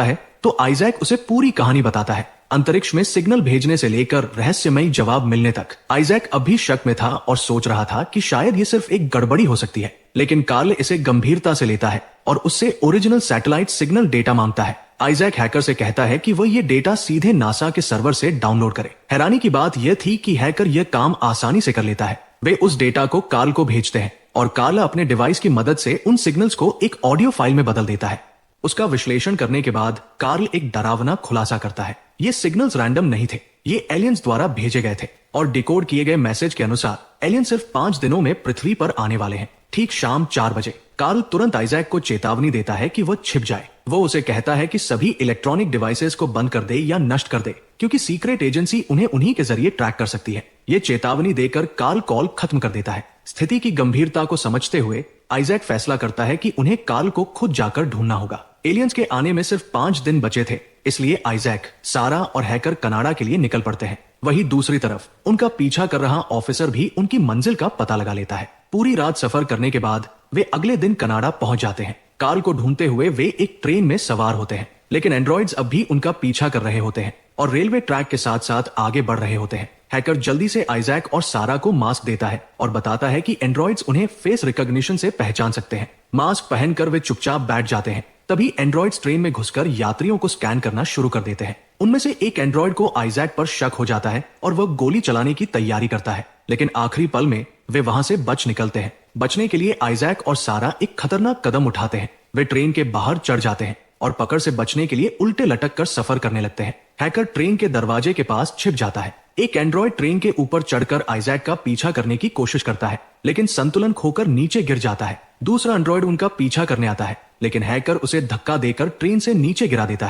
है तो आइजैक उसे पूरी कहानी बताता है, अंतरिक्ष में सिग्नल भेजने से लेकर रहस्यमयी जवाब मिलने तक। आइजैक अब भी शक में था और सोच रहा था कि शायद ये सिर्फ एक गड़बड़ी हो सकती है, लेकिन कार्ल इसे गंभीरता से लेता है और उससे ओरिजिनल सैटेलाइट सिग्नल डेटा मांगता है। आइजैक हैकर से कहता है कि वह ये डेटा सीधे नासा के सर्वर से डाउनलोड करे। हैरानी की बात यह थी कि हैकर यह काम आसानी से कर लेता है। वे उस डेटा को कार्ल को भेजते हैं और कार्ल अपने डिवाइस की मदद से उन सिग्नल्स को एक ऑडियो फाइल में बदल देता है। उसका विश्लेषण करने के बाद कार्ल एक डरावना खुलासा करता है। ये सिग्नल्स रैंडम नहीं थे, ये एलियंस द्वारा भेजे गए थे और डिकोड किए गए मैसेज के अनुसार एलियन सिर्फ 5 दिनों में पृथ्वी पर आने वाले हैं। ठीक शाम 4 बजे कार्ल तुरंत आइजैक को चेतावनी देता है कि वह छिप जाए। वो उसे कहता है कि सभी इलेक्ट्रॉनिक डिवाइसेस को बंद कर दे या नष्ट कर दे, क्योंकि सीक्रेट एजेंसी उन्हें उन्हीं के जरिए ट्रैक कर सकती है। ये चेतावनी देकर कार्ल कॉल खत्म कर देता है। स्थिति की गंभीरता को समझते हुए आइजैक फैसला करता है कि उन्हें कार्ल को खुद जाकर ढूंढना होगा। एलियंस के आने में सिर्फ 5 दिन बचे थे, इसलिए आइजैक, सारा और हैकर कनाडा के लिए निकल पड़ते हैं। वहीं दूसरी तरफ उनका पीछा कर रहा ऑफिसर भी उनकी मंजिल का पता लगा लेता है। पूरी रात सफर करने के बाद वे अगले दिन कनाडा पहुंच जाते हैं। कार्ल को ढूंढते हुए वे एक ट्रेन में सवार होते हैं, लेकिन एंड्रॉइड्स अब भी उनका पीछा कर रहे होते हैं और रेलवे ट्रैक के साथ साथ आगे बढ़ रहे होते हैं। हैकर जल्दी से आइजैक और सारा को मास्क देता है और बताता है कि एंड्रॉइड्स उन्हें फेस रिकॉग्निशन से पहचान सकते हैं। मास्क पहनकर वे चुपचाप बैठ जाते हैं। तभी एंड्रॉइड्स ट्रेन में घुसकर यात्रियों को स्कैन करना शुरू कर देते हैं। उनमें से एक एंड्रॉइड को आइजैक पर शक हो जाता है और वह गोली चलाने की तैयारी करता है, लेकिन आखिरी पल में वे वहां से बच निकलते हैं। बचने के लिए आइजैक और सारा एक खतरनाक कदम उठाते हैं। वे ट्रेन के बाहर चढ़ जाते हैं और पकड़ से बचने के लिए उल्टे लटक कर सफर करने लगते हैं। हैकर ट्रेन के दरवाजे के पास छिप जाता है। एक एंड्रॉइड ट्रेन के ऊपर चढ़कर आइजैक का पीछा करने की कोशिश करता है, लेकिन संतुलन खोकर नीचे गिर जाता है। दूसरा एंड्रॉइड उनका पीछा करने आता है, लेकिन हैकर उसे धक्का देकर ट्रेन से नीचे गिरा देता है।